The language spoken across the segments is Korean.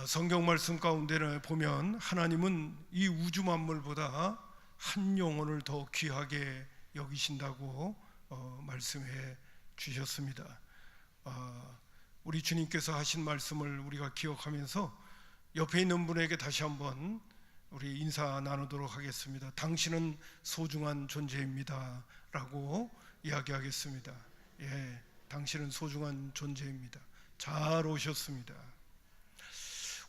성경 말씀 가운데를 보면 하나님은 이 우주 만물보다 한 영혼을 더 귀하게 여기신다고 말씀해 주셨습니다. 우리 주님께서 하신 말씀을 우리가 기억하면서 옆에 있는 분에게 다시 한번 우리 인사 나누도록 하겠습니다. 당신은 소중한 존재입니다 라고 이야기하겠습니다. 예, 당신은 소중한 존재입니다. 잘 오셨습니다.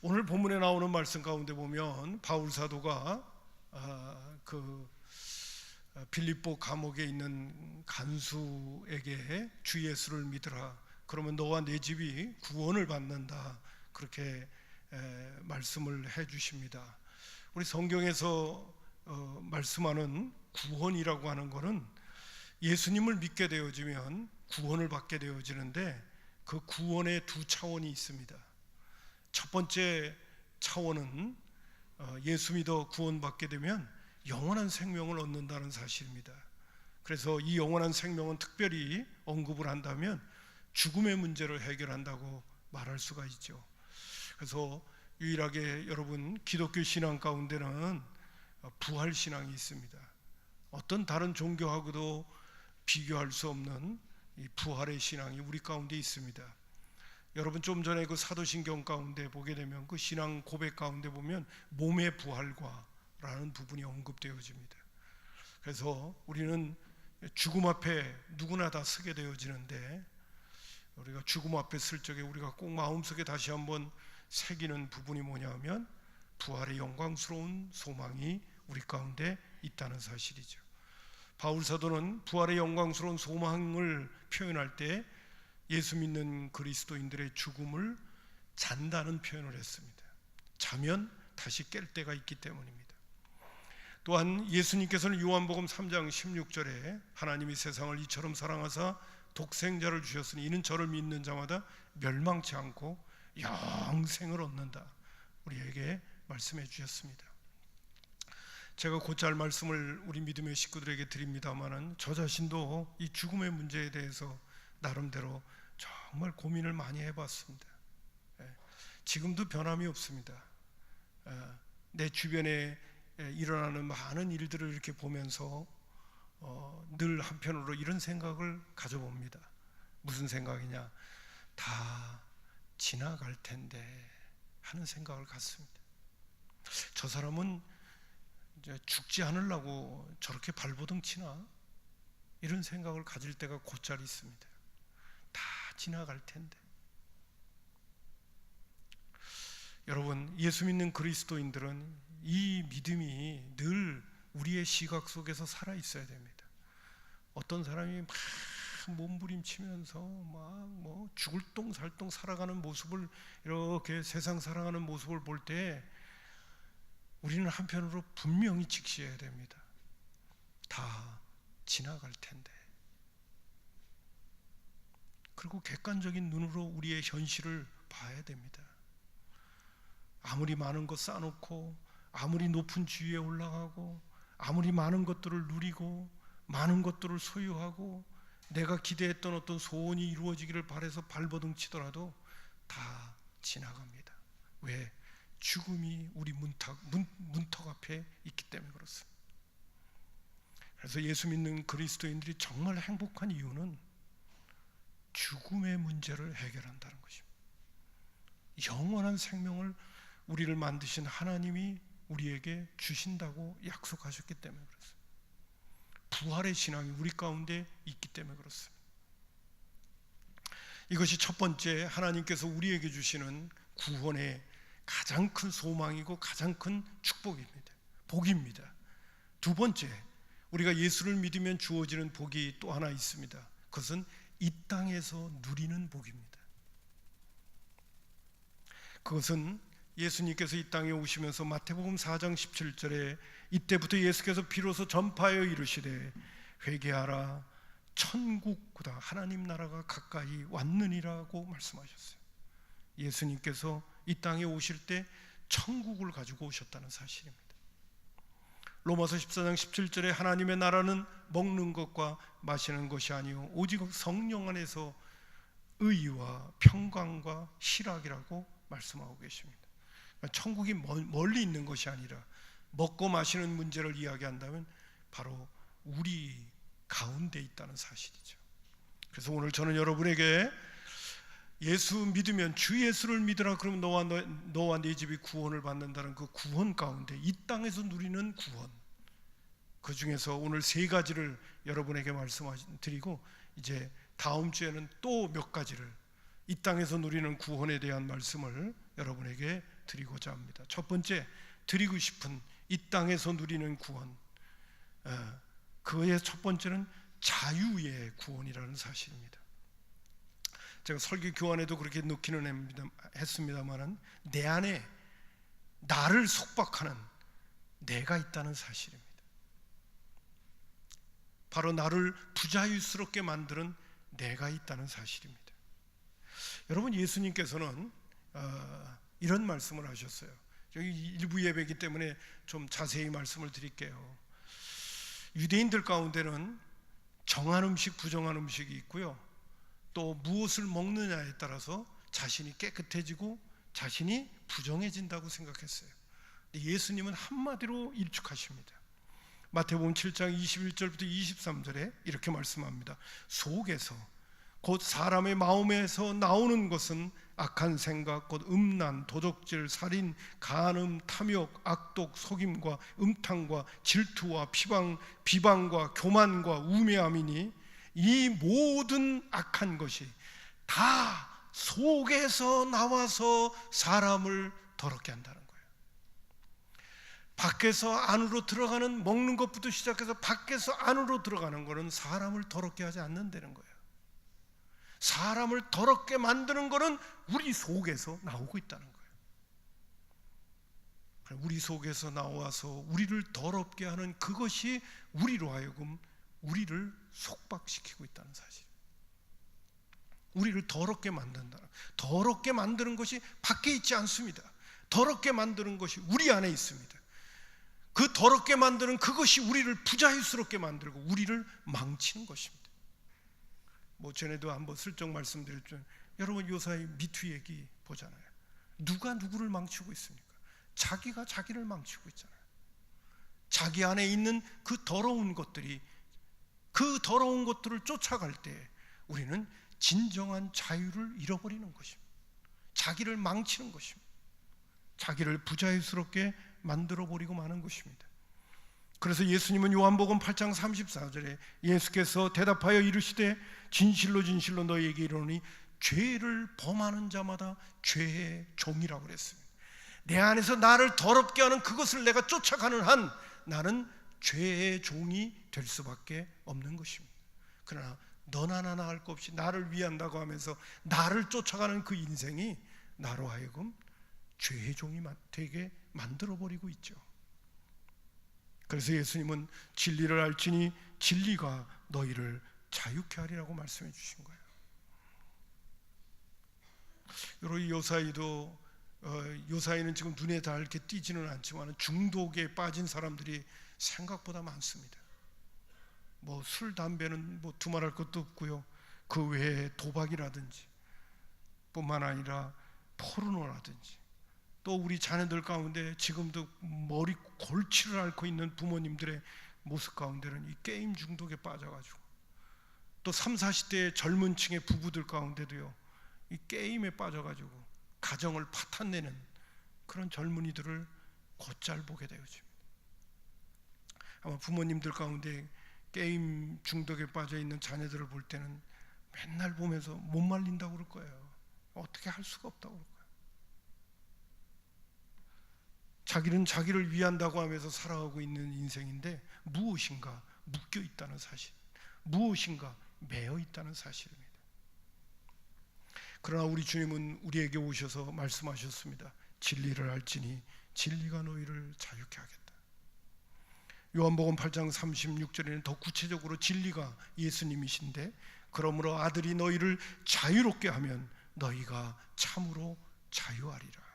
오늘 본문에 나오는 말씀 가운데 보면 바울 사도가 빌립보 감옥에 있는 간수에게 주 예수를 믿으라, 그러면 너와 내 집이 구원을 받는다, 그렇게 말씀을 해 주십니다. 우리 성경에서 말씀하는 구원이라고 하는 것은 예수님을 믿게 되어지면 구원을 받게 되어지는데, 그 구원의 두 차원이 있습니다. 첫 번째 차원은 예수 믿어 구원받게 되면 영원한 생명을 얻는다는 사실입니다. 그래서 이 영원한 생명은 특별히 언급을 한다면 죽음의 문제를 해결한다고 말할 수가 있죠. 그래서 유일하게 여러분 기독교 신앙 가운데는 부활 신앙이 있습니다. 어떤 다른 종교하고도 비교할 수 없는 이 부활의 신앙이 우리 가운데 있습니다. 여러분 좀 전에 그 사도신경 가운데 보게 되면 그 신앙 고백 가운데 보면 몸의 부활과라는 부분이 언급되어집니다. 그래서 우리는 죽음 앞에 누구나 다 서게 되어지는데, 우리가 죽음 앞에 쓸 적에 우리가 꼭 마음속에 다시 한번 새기는 부분이 뭐냐면 부활의 영광스러운 소망이 우리 가운데 있다는 사실이죠. 바울 사도는 부활의 영광스러운 소망을 표현할 때 예수 믿는 그리스도인들의 죽음을 잔다는 표현을 했습니다. 자면 다시 깰 때가 있기 때문입니다. 또한 예수님께서는 요한복음 3장 16절에 하나님이 세상을 이처럼 사랑하사 독생자를 주셨으니 이는 저를 믿는 자마다 멸망치 않고 영생을 얻는다, 우리에게 말씀해 주셨습니다. 제가 곧잘 말씀을 우리 믿음의 식구들에게 드립니다마는 저 자신도 이 죽음의 문제에 대해서 나름대로 정말 고민을 많이 해봤습니다. 지금도 변함이 없습니다. 내 주변에 일어나는 많은 일들을 이렇게 보면서 늘 한편으로 이런 생각을 가져봅니다. 무슨 생각이냐? 다 지나갈 텐데 하는 생각을 갖습니다. 저 사람은 이제 죽지 않으려고 저렇게 발버둥 치나? 이런 생각을 가질 때가 곧잘 있습니다. 다 지나갈 텐데. 여러분, 예수 믿는 그리스도인들은 이 믿음이 늘 우리의 시각 속에서 살아 있어야 됩니다. 어떤 사람이 막 몸부림치면서 막 죽을 똥 살똥 살아가는 모습을, 이렇게 세상 살아가는 모습을 볼 때 우리는 한편으로 분명히 직시해야 됩니다. 다 지나갈 텐데. 그리고 객관적인 눈으로 우리의 현실을 봐야 됩니다. 아무리 많은 것 쌓아놓고, 아무리 높은 지위에 올라가고, 아무리 많은 것들을 누리고, 많은 것들을 소유하고, 내가 기대했던 어떤 소원이 이루어지기를 바라서 발버둥 치더라도 다 지나갑니다. 왜? 죽음이 우리 문턱 앞에 있기 때문에 그렇습니다. 그래서 예수 믿는 그리스도인들이 정말 행복한 이유는 죽음의 문제를 해결한다는 것입니다. 영원한 생명을 우리를 만드신 하나님이 우리에게 주신다고 약속하셨기 때문에 그렇습니다. 부활의 신앙이 우리 가운데 있기 때문에 그렇습니다. 이것이 첫 번째 하나님께서 우리에게 주시는 구원의 가장 큰 소망이고 가장 큰 축복입니다. 복입니다. 두 번째, 우리가 예수를 믿으면 주어지는 복이 또 하나 있습니다. 그것은 이 땅에서 누리는 복입니다. 그것은 예수님께서 이 땅에 오시면서 마태복음 4장 17절에 이때부터 예수께서 비로소 전파하여 이르시되 회개하라, 천국보다 하나님 나라가 가까이 왔느니라고 말씀하셨어요. 예수님께서 이 땅에 오실 때 천국을 가지고 오셨다는 사실입니다. 로마서 14장 17절에 하나님의 나라는 먹는 것과 마시는 것이 아니요 오직 성령 안에서 의와 평강과 희락이라고 말씀하고 계십니다. 천국이 멀리 있는 것이 아니라 먹고 마시는 문제를 이야기한다면 바로 우리 가운데 있다는 사실이죠. 그래서 오늘 저는 여러분에게 예수 믿으면 주 예수를 믿으라, 그러면 너와 네 집이 구원을 받는다는 그 구원 가운데 이 땅에서 누리는 구원, 그 중에서 오늘 세 가지를 여러분에게 말씀드리고 이제 다음 주에는 또 몇 가지를 이 땅에서 누리는 구원에 대한 말씀을 여러분에게 드리고자 합니다. 첫 번째, 드리고 싶은 이 땅에서 누리는 구원, 그의 첫 번째는 자유의 구원이라는 사실입니다. 제가 설교 교환에도 그렇게 넣기는 했습니다만 내 안에 나를 속박하는 내가 있다는 사실입니다. 바로 나를 부자유스럽게 만드는 내가 있다는 사실입니다. 여러분, 예수님께서는 이런 말씀을 하셨어요. 여기 일부 예배이기 때문에 좀 자세히 말씀을 드릴게요. 유대인들 가운데는 정한 음식, 부정한 음식이 있고요, 또 무엇을 먹느냐에 따라서 자신이 깨끗해지고 자신이 부정해진다고 생각했어요. 예수님은 한마디로 일축하십니다. 마태복음 7장 21절부터 23절에 이렇게 말씀합니다. 속에서 곧 사람의 마음에서 나오는 것은 악한 생각, 곧 음란, 도적질, 살인, 간음, 탐욕, 악독, 속임과 음탕과 질투와 비방과 교만과 우매함이니 이 모든 악한 것이 다 속에서 나와서 사람을 더럽게 한다는 거예요. 밖에서 안으로 들어가는, 먹는 것부터 시작해서 밖에서 안으로 들어가는 것은 사람을 더럽게 하지 않는다는 거예요. 사람을 더럽게 만드는 것은 우리 속에서 나오고 있다는 거예요. 우리 속에서 나와서 우리를 더럽게 하는 그것이 우리로 하여금 우리를 속박시키고 있다는 사실. 우리를 더럽게 만든다. 더럽게 만드는 것이 밖에 있지 않습니다. 더럽게 만드는 것이 우리 안에 있습니다. 그 더럽게 만드는 그것이 우리를 부자유스럽게 만들고 우리를 망치는 것입니다. 전에도 한번 슬쩍 말씀드렸죠. 여러분, 요사이 미투 얘기 보잖아요. 누가 누구를 망치고 있습니까? 자기가 자기를 망치고 있잖아요. 자기 안에 있는 그 더러운 것들이, 그 더러운 것들을 쫓아갈 때 우리는 진정한 자유를 잃어버리는 것입니다. 자기를 망치는 것입니다. 자기를 부자유스럽게 만들어버리고 마는 것입니다. 그래서 예수님은 요한복음 8장 34절에 예수께서 대답하여 이르시되 진실로 진실로 너희에게 이르노니 죄를 범하는 자마다 죄의 종이라고 그랬습니다. 내 안에서 나를 더럽게 하는 그것을 내가 쫓아가는 한 나는 죄의 종이 될 수밖에 없는 것입니다. 그러나 너나 나나 할 것 없이 나를 위한다고 하면서 나를 쫓아가는 그 인생이 나로 하여금 죄의 종이 되게 만들어버리고 있죠. 그래서 예수님은 진리를 알지니 진리가 너희를 자유케 하리라고 말씀해 주신 거예요. 여러분, 요사이는 지금 눈에 다 이렇게 띄지는 않지만 중독에 빠진 사람들이 생각보다 많습니다. 술, 담배는 두말할 것도 없고요. 그 외에 도박이라든지 뿐만 아니라 포르노라든지, 또 우리 자녀들 가운데 지금도 머리 골치를 앓고 있는 부모님들의 모습 가운데는 이 게임 중독에 빠져가지고, 또 30, 40대의 젊은 층의 부부들 가운데도요, 이 게임에 빠져가지고 가정을 파탄내는 그런 젊은이들을 곧잘 보게 되어집니다. 아마 부모님들 가운데 게임 중독에 빠져 있는 자녀들을 볼 때는 맨날 보면서 못 말린다고 그럴 거예요. 어떻게 할 수가 없다고 그럴 거예요. 자기는 자기를 위한다고 하면서 살아가고 있는 인생인데 무엇인가 묶여 있다는 사실, 무엇인가 매여 있다는 사실입니다. 그러나 우리 주님은 우리에게 오셔서 말씀하셨습니다. 진리를 알지니 진리가 너희를 자유케 하겠다. 요한복음 8장 36절에는 더 구체적으로 진리가 예수님이신데, 그러므로 아들이 너희를 자유롭게 하면 너희가 참으로 자유하리라.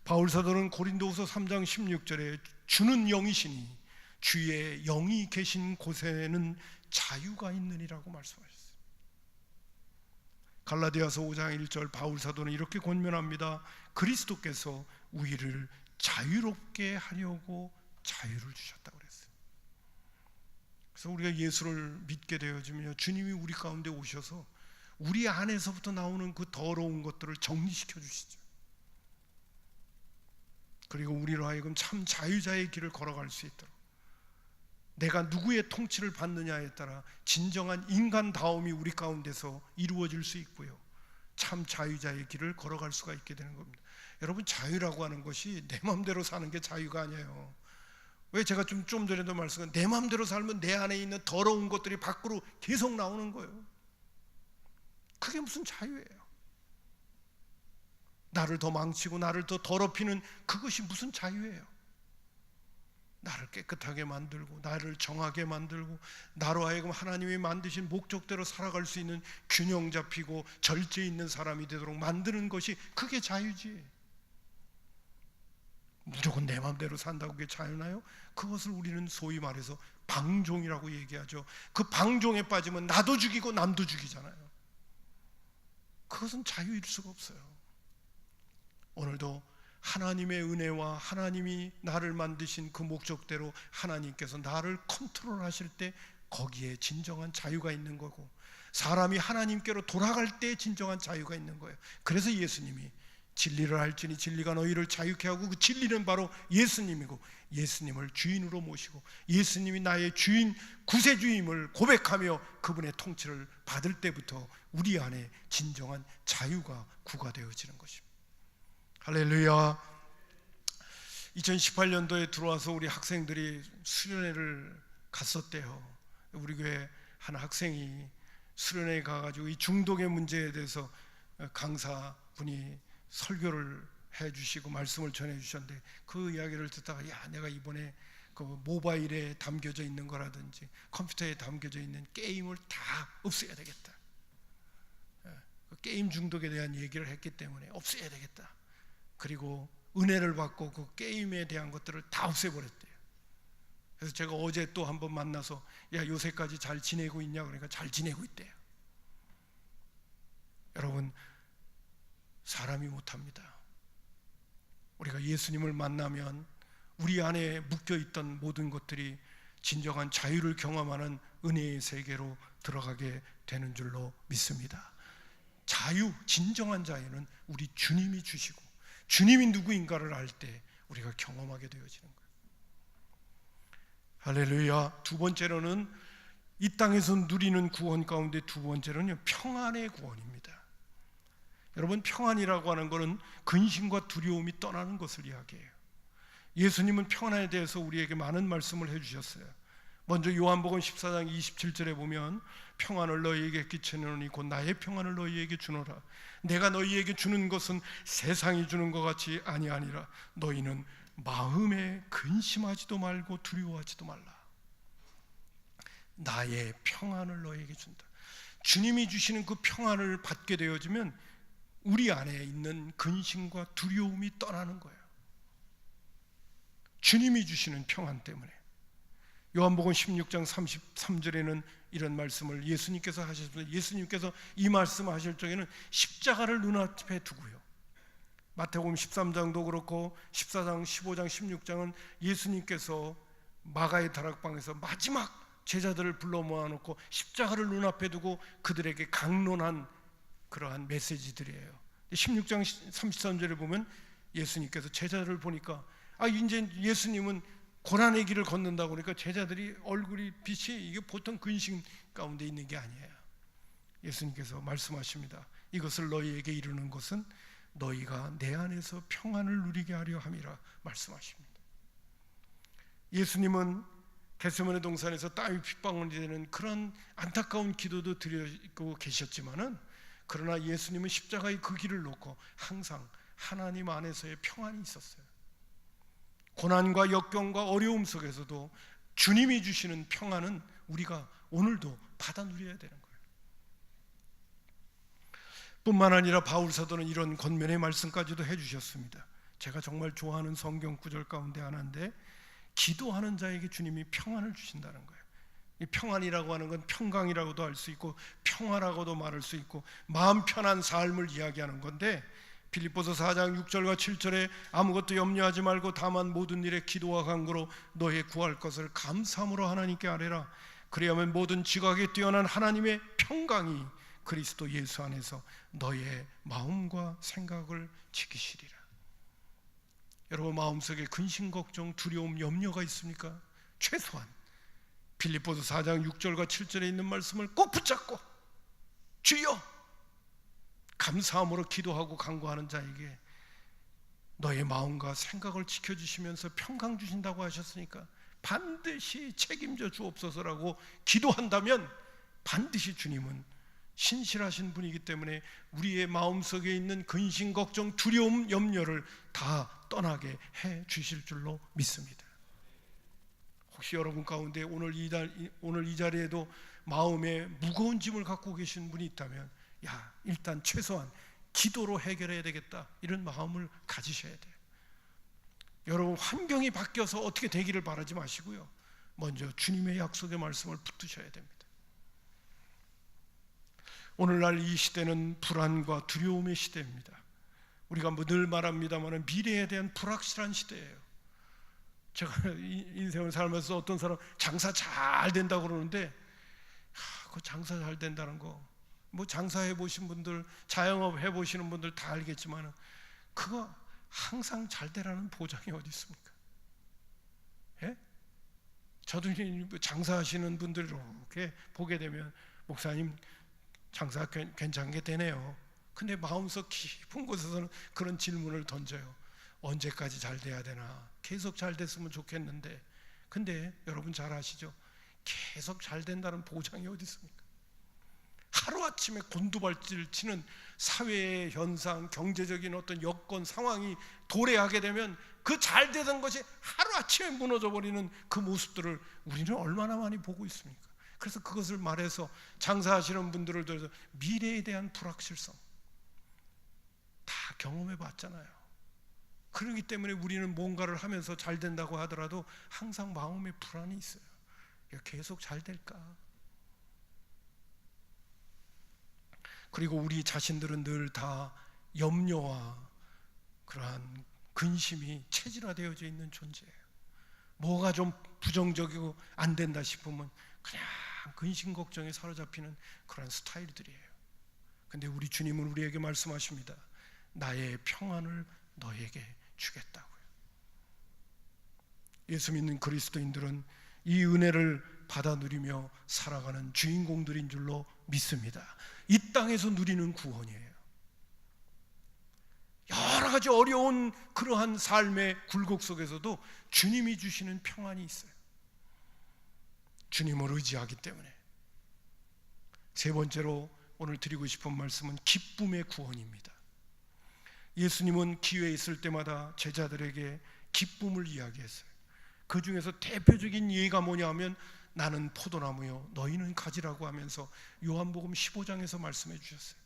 바울 사도는 고린도후서 3장 16절에 주는 영이시니 주의 영이 계신 곳에는 자유가 있느니라고 말씀하셨어요. 갈라디아서 5장 1절 바울 사도는 이렇게 권면합니다. 그리스도께서 우리를 자유롭게 하려고 자유를 주셨다고 그랬어요. 그래서 우리가 예수를 믿게 되어지면 주님이 우리 가운데 오셔서 우리 안에서부터 나오는 그 더러운 것들을 정리시켜 주시죠. 그리고 우리로 하여금 참 자유자의 길을 걸어갈 수 있도록, 내가 누구의 통치를 받느냐에 따라 진정한 인간다움이 우리 가운데서 이루어질 수 있고요, 참 자유자의 길을 걸어갈 수가 있게 되는 겁니다. 여러분, 자유라고 하는 것이 내 마음대로 사는 게 자유가 아니에요. 왜 제가 좀 전에도 말씀한, 내 마음대로 살면 내 안에 있는 더러운 것들이 밖으로 계속 나오는 거예요. 그게 무슨 자유예요? 나를 더 망치고 나를 더 더럽히는 그것이 무슨 자유예요? 나를 깨끗하게 만들고 나를 정하게 만들고 나로 하여금 하나님이 만드신 목적대로 살아갈 수 있는 균형 잡히고 절제 있는 사람이 되도록 만드는 것이, 그게 자유지. 무조건 내 마음대로 산다고 그게 자유나요? 그것을 우리는 소위 말해서 방종이라고 얘기하죠. 그 방종에 빠지면 나도 죽이고 남도 죽이잖아요. 그것은 자유일 수가 없어요. 오늘도 하나님의 은혜와 하나님이 나를 만드신 그 목적대로 하나님께서 나를 컨트롤하실 때 거기에 진정한 자유가 있는 거고, 사람이 하나님께로 돌아갈 때 진정한 자유가 있는 거예요. 그래서 예수님이 진리를 알지니 진리가 너희를 자유케 하고, 그 진리는 바로 예수님이고, 예수님을 주인으로 모시고 예수님이 나의 주인, 구세주임을 고백하며 그분의 통치를 받을 때부터 우리 안에 진정한 자유가 구가되어지는 것입니다. 할렐루야. 2018년도에 들어와서 우리 학생들이 수련회를 갔었대요. 우리 교회 한 학생이 수련회에 가가지고 이 중독의 문제에 대해서 강사분이 설교를 해주시고 말씀을 전해주셨는데, 그 이야기를 듣다가, 야, 내가 이번에 그 모바일에 담겨져 있는 거라든지 컴퓨터에 담겨져 있는 게임을 다 없애야 되겠다. 그 게임 중독에 대한 얘기를 했기 때문에 없애야 되겠다. 그리고 은혜를 받고 그 게임에 대한 것들을 다 없애버렸대요. 그래서 제가 어제 또 한번 만나서, 야, 요새까지 잘 지내고 있냐? 그러니까 잘 지내고 있대요. 여러분, 사람이 못합니다. 우리가 예수님을 만나면 우리 안에 묶여있던 모든 것들이 진정한 자유를 경험하는 은혜의 세계로 들어가게 되는 줄로 믿습니다. 자유, 진정한 자유는 우리 주님이 주시고 주님이 누구인가를 알 때 우리가 경험하게 되어지는 거예요. 할렐루야. 두 번째로는 이 땅에서 누리는 구원 가운데 두 번째로는요, 평안의 구원입니다. 여러분, 평안이라고 하는 것은 근심과 두려움이 떠나는 것을 이야기해요. 예수님은 평안에 대해서 우리에게 많은 말씀을 해주셨어요. 먼저 요한복음 14장 27절에 보면, 평안을 너희에게 끼치노니 곧 나의 평안을 너희에게 주노라. 내가 너희에게 주는 것은 세상이 주는 것 같이 아니하니라. 너희는 마음에 근심하지도 말고 두려워하지도 말라. 나의 평안을 너희에게 준다. 주님이 주시는 그 평안을 받게 되어지면 우리 안에 있는 근심과 두려움이 떠나는 거예요. 주님이 주시는 평안 때문에. 요한복음 16장 33절에는 이런 말씀을 예수님께서 하셨습니다. 예수님께서 이 말씀을 하실 적에는 십자가를 눈앞에 두고요, 마태복음 13장도 그렇고 14장, 15장, 16장은 예수님께서 마가의 다락방에서 마지막 제자들을 불러 모아놓고 십자가를 눈앞에 두고 그들에게 강론한 그러한 메시지들이에요. 16장 33절에 보면 예수님께서 제자들을 보니까, 이제 예수님은 고난의 길을 걷는다고 그러니까 제자들이 얼굴이 빛이, 이게 보통 근심 가운데 있는 게 아니에요. 예수님께서 말씀하십니다. 이것을 너희에게 이루는 것은 너희가 내 안에서 평안을 누리게 하려 함이라 말씀하십니다. 예수님은 겟세마네 동산에서 땀이 핏방울이 되는 그런 안타까운 기도도 드리고 계셨지만은, 그러나 예수님은 십자가의 그 길을 놓고 항상 하나님 안에서의 평안이 있었어요. 고난과 역경과 어려움 속에서도 주님이 주시는 평안은 우리가 오늘도 받아 누려야 되는 거예요. 뿐만 아니라 바울 사도는 이런 권면의 말씀까지도 해주셨습니다. 제가 정말 좋아하는 성경 구절 가운데 하나인데, 기도하는 자에게 주님이 평안을 주신다는 거예요. 이 평안이라고 하는 건 평강이라고도 할 수 있고 평화라고도 말할 수 있고 마음 편한 삶을 이야기하는 건데, 빌립보서 4장 6절과 7절에 아무것도 염려하지 말고 다만 모든 일에 기도와 간구로 너의 구할 것을 감사함으로 하나님께 아뢰라. 그리하면 모든 지각에 뛰어난 하나님의 평강이 그리스도 예수 안에서 너의 마음과 생각을 지키시리라. 여러분 마음속에 근심, 걱정, 두려움, 염려가 있습니까? 최소한 빌립보서 4장 6절과 7절에 있는 말씀을 꼭 붙잡고 주여 감사함으로 기도하고 간구하는 자에게 너의 마음과 생각을 지켜주시면서 평강 주신다고 하셨으니까 반드시 책임져 주옵소서라고 기도한다면 반드시 주님은 신실하신 분이기 때문에 우리의 마음속에 있는 근심, 걱정, 두려움, 염려를 다 떠나게 해 주실 줄로 믿습니다. 혹시 여러분 가운데 오늘 이 자리에도 마음에 무거운 짐을 갖고 계신 분이 있다면 일단 최소한 기도로 해결해야 되겠다, 이런 마음을 가지셔야 돼요. 여러분 환경이 바뀌어서 어떻게 되기를 바라지 마시고요, 먼저 주님의 약속의 말씀을 붙드셔야 됩니다. 오늘날 이 시대는 불안과 두려움의 시대입니다. 우리가 늘 말합니다만 미래에 대한 불확실한 시대예요. 제가 인생을 살면서 어떤 사람 장사 잘 된다고 그러는데 그 장사 잘 된다는 거, 뭐 장사해 보신 분들, 자영업 해 보시는 분들 다 알겠지만 그거 항상 잘 되라는 보장이 어디 있습니까? 예? 저도 장사하시는 분들 이렇게 보게 되면 목사님 장사 괜찮게 되네요. 근데 마음속 깊은 곳에서는 그런 질문을 던져요. 언제까지 잘 돼야 되나? 계속 잘 됐으면 좋겠는데. 근데 여러분 잘 아시죠? 계속 잘 된다는 보장이 어디 있습니까? 하루아침에 곤두발질 치는 사회의 현상, 경제적인 어떤 여건, 상황이 도래하게 되면 그 잘 되던 것이 하루아침에 무너져 버리는 그 모습들을 우리는 얼마나 많이 보고 있습니까? 그래서 그것을 말해서 장사하시는 분들을 들어서 미래에 대한 불확실성 다 경험해 봤잖아요. 그렇기 때문에 우리는 뭔가를 하면서 잘 된다고 하더라도 항상 마음에 불안이 있어요. 계속 잘 될까? 그리고 우리 자신들은 늘 다 염려와 그러한 근심이 체질화되어져 있는 존재예요. 뭐가 좀 부정적이고 안 된다 싶으면 그냥 근심 걱정에 사로잡히는 그런 스타일들이에요. 근데 우리 주님은 우리에게 말씀하십니다. 나의 평안을 너에게 주겠다고요. 예수 믿는 그리스도인들은 이 은혜를 받아 누리며 살아가는 주인공들인 줄로 믿습니다. 이 땅에서 누리는 구원이에요. 여러 가지 어려운 그러한 삶의 굴곡 속에서도 주님이 주시는 평안이 있어요. 주님을 의지하기 때문에. 세 번째로 오늘 드리고 싶은 말씀은 기쁨의 구원입니다. 예수님은 기회 있을 때마다 제자들에게 기쁨을 이야기했어요. 그 중에서 대표적인 예가 뭐냐 하면 나는 포도나무요 너희는 가지라고 하면서 요한복음 15장에서 말씀해 주셨어요.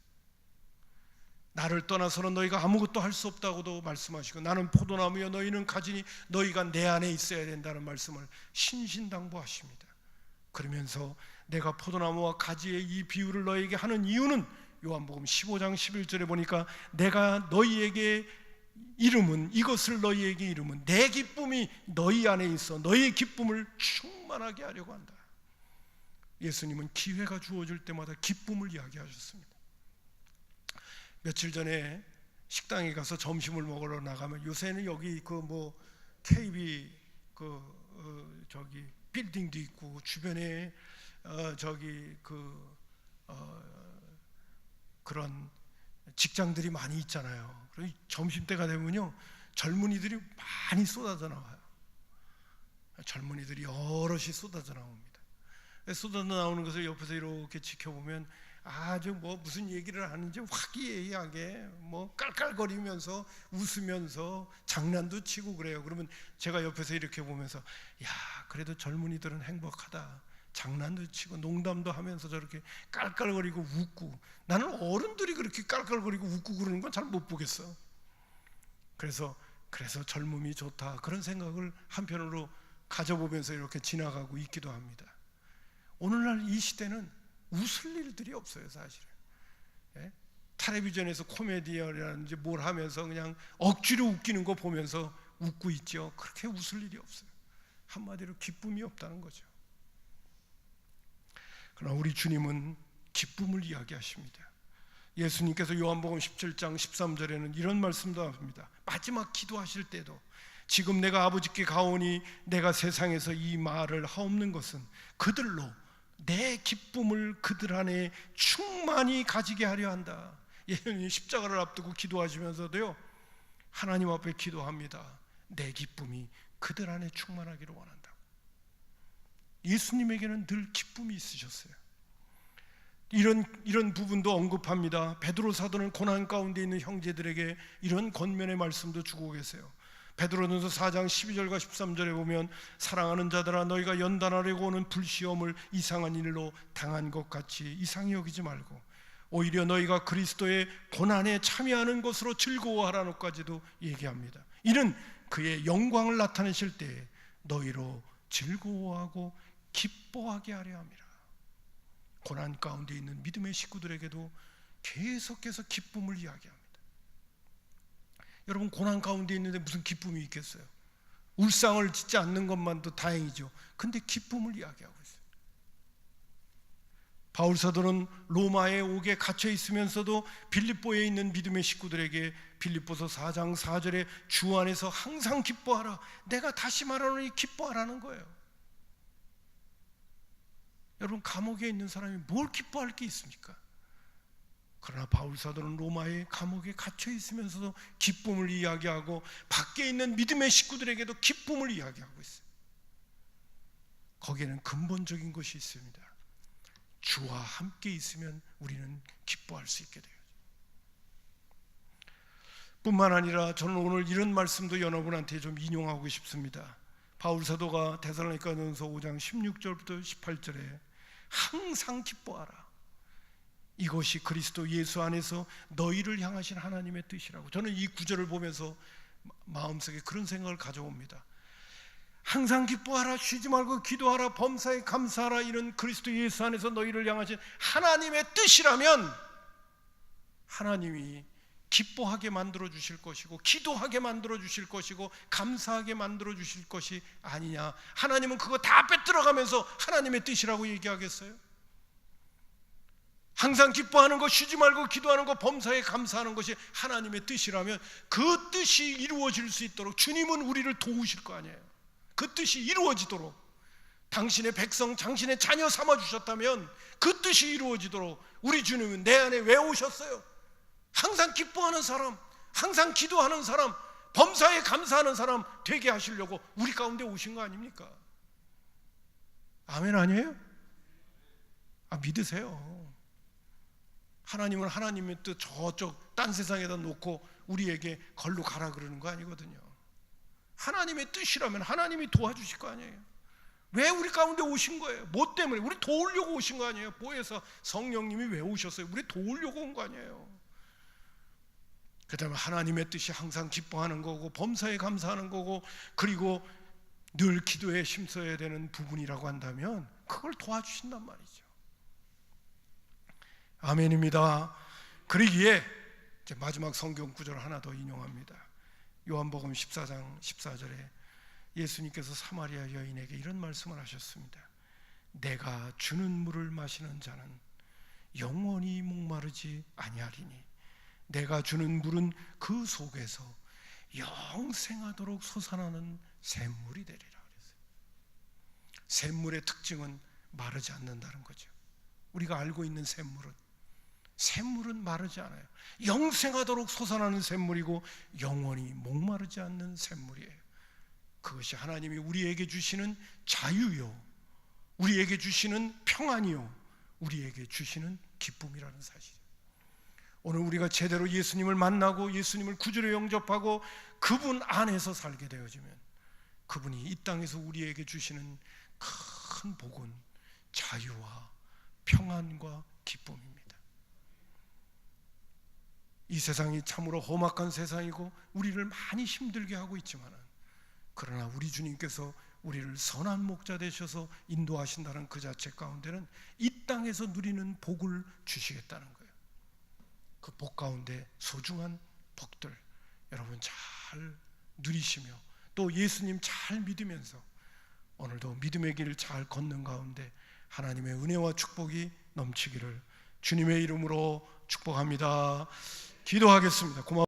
나를 떠나서는 너희가 아무것도 할 수 없다고도 말씀하시고 나는 포도나무요 너희는 가지니 너희가 내 안에 있어야 된다는 말씀을 신신당부하십니다. 그러면서 내가 포도나무와 가지의 이 비유를 너희에게 하는 이유는 요한복음 15장 11절에 보니까 내가 너희에게 이름은 이것을 너희에게 이름은 내 기쁨이 너희 안에 있어 너희의 기쁨을 충만하게 하려고 한다. 예수님은 기회가 주어질 때마다 기쁨을 이야기하셨습니다. 며칠 전에 식당에 가서 점심을 먹으러 나가면 요새는 여기 그 뭐 KB 저기 빌딩도 있고 주변에 저기 그런 직장들이 많이 있잖아요. 그리고 점심때가 되면요 젊은이들이 많이 쏟아져 나와요. 젊은이들이 여럿이 쏟아져 나옵니다. 쏟아져 나오는 것을 옆에서 이렇게 지켜보면 아주 뭐 무슨 얘기를 하는지 화기애애하게 뭐 깔깔거리면서 웃으면서 장난도 치고 그래요. 그러면 제가 옆에서 이렇게 보면서 야 그래도 젊은이들은 행복하다. 장난도 치고 농담도 하면서 저렇게 깔깔거리고 웃고 나는 어른들이 그렇게 깔깔거리고 웃고 그러는 건 잘 못 보겠어. 그래서 젊음이 좋다 그런 생각을 한편으로 가져보면서 이렇게 지나가고 있기도 합니다. 오늘날 이 시대는 웃을 일들이 없어요, 사실은. 예? 텔레비전에서 코미디언이라든지 뭘 하면서 그냥 억지로 웃기는 거 보면서 웃고 있죠. 그렇게 웃을 일이 없어요. 한마디로 기쁨이 없다는 거죠. 그러나 우리 주님은 기쁨을 이야기하십니다. 예수님께서 요한복음 17장 13절에는 이런 말씀도 합니다. 마지막 기도하실 때도 지금 내가 아버지께 가오니 내가 세상에서 이 말을 하옵는 것은 그들로 내 기쁨을 그들 안에 충만히 가지게 하려 한다. 예수님 십자가를 앞두고 기도하시면서도요, 하나님 앞에 기도합니다. 내 기쁨이 그들 안에 충만하기를 원한다. 예수님에게는 늘 기쁨이 있으셨어요. 이런 부분도 언급합니다. 베드로 사도는 고난 가운데 있는 형제들에게 이런 권면의 말씀도 주고 계세요. 베드로전서 4장 12절과 13절에 보면 사랑하는 자들아 너희가 연단하려고 오는 불시험을 이상한 일로 당한 것 같이 이상히 여기지 말고 오히려 너희가 그리스도의 고난에 참여하는 것으로 즐거워하라는까지도 얘기합니다. 이는 그의 영광을 나타내실 때에 너희로 즐거워하고 기뻐하게 하려 함이라. 고난 가운데 있는 믿음의 식구들에게도 계속해서 기쁨을 이야기합니다. 여러분, 고난 가운데 있는데 무슨 기쁨이 있겠어요? 울상을 짓지 않는 것만도 다행이죠. 근데 기쁨을 이야기하고 있어요. 바울 사도는 로마의 옥에 갇혀 있으면서도 빌립보에 있는 믿음의 식구들에게 빌립보서 4장 4절에 주 안에서 항상 기뻐하라. 내가 다시 말하노니 기뻐하라는 거예요. 여러분, 감옥에 있는 사람이 뭘 기뻐할 게 있습니까? 그러나 바울 사도는 로마의 감옥에 갇혀 있으면서도 기쁨을 이야기하고 밖에 있는 믿음의 식구들에게도 기쁨을 이야기하고 있어요. 거기에는 근본적인 것이 있습니다. 주와 함께 있으면 우리는 기뻐할 수 있게 돼요. 뿐만 아니라 저는 오늘 이런 말씀도 여러분한테 좀 인용하고 싶습니다. 바울 사도가 데살로니가전서 5장 16절부터 18절에 항상 기뻐하라. 이것이 그리스도 예수 안에서 너희를 향하신 하나님의 뜻이라고. 저는 이 구절을 보면서 마음속에 그런 생각을 가져옵니다. 항상 기뻐하라, 쉬지 말고 기도하라, 범사에 감사하라. 이런 그리스도 예수 안에서 너희를 향하신 하나님의 뜻이라면 하나님이 기뻐하게 만들어 주실 것이고 기도하게 만들어 주실 것이고 감사하게 만들어 주실 것이 아니냐. 하나님은 그거 다 빼들어가면서 하나님의 뜻이라고 얘기하겠어요? 항상 기뻐하는 것, 쉬지 말고 기도하는 것, 범사에 감사하는 것이 하나님의 뜻이라면 그 뜻이 이루어질 수 있도록 주님은 우리를 도우실 거 아니에요. 그 뜻이 이루어지도록 당신의 백성, 당신의 자녀 삼아주셨다면 그 뜻이 이루어지도록 우리 주님은 내 안에 왜 오셨어요? 항상 기뻐하는 사람, 항상 기도하는 사람, 범사에 감사하는 사람 되게 하시려고 우리 가운데 오신 거 아닙니까? 아멘 아니에요? 믿으세요. 하나님은 하나님의 뜻 저쪽 딴 세상에다 놓고 우리에게 걸로 가라 그러는 거 아니거든요. 하나님의 뜻이라면 하나님이 도와주실 거 아니에요. 왜 우리 가운데 오신 거예요? 뭐 때문에? 우리 도우려고 오신 거 아니에요? 뭐해서 성령님이 왜 오셨어요? 우리 도우려고 온 거 아니에요? 그 다음에 하나님의 뜻이 항상 기뻐하는 거고 범사에 감사하는 거고 그리고 늘 기도에 힘써야 되는 부분이라고 한다면 그걸 도와주신단 말이죠. 아멘입니다. 그러기에 이제 마지막 성경 구절 하나 더 인용합니다. 요한복음 14장 14절에 예수님께서 사마리아 여인에게 이런 말씀을 하셨습니다. 내가 주는 물을 마시는 자는 영원히 목마르지 아니하리니 내가 주는 물은 그 속에서 영생하도록 솟아나는 샘물이 되리라 그랬어요. 샘물의 특징은 마르지 않는다는 거죠. 우리가 알고 있는 샘물은 마르지 않아요. 영생하도록 솟아나는 샘물이고 영원히 목마르지 않는 샘물이에요. 그것이 하나님이 우리에게 주시는 자유요, 우리에게 주시는 평안이요, 우리에게 주시는 기쁨이라는 사실이에요. 오늘 우리가 제대로 예수님을 만나고 예수님을 구주로 영접하고 그분 안에서 살게 되어지면 그분이 이 땅에서 우리에게 주시는 큰 복은 자유와 평안과 기쁨입니다. 이 세상이 참으로 험악한 세상이고 우리를 많이 힘들게 하고 있지만 그러나 우리 주님께서 우리를 선한 목자 되셔서 인도하신다는 그 자체 가운데는 이 땅에서 누리는 복을 주시겠다는 거예요. 그 복 가운데 소중한 복들 여러분 잘 누리시며 또 예수님 잘 믿으면서 오늘도 믿음의 길을 잘 걷는 가운데 하나님의 은혜와 축복이 넘치기를 주님의 이름으로 축복합니다. 기도하겠습니다. 고맙습니다.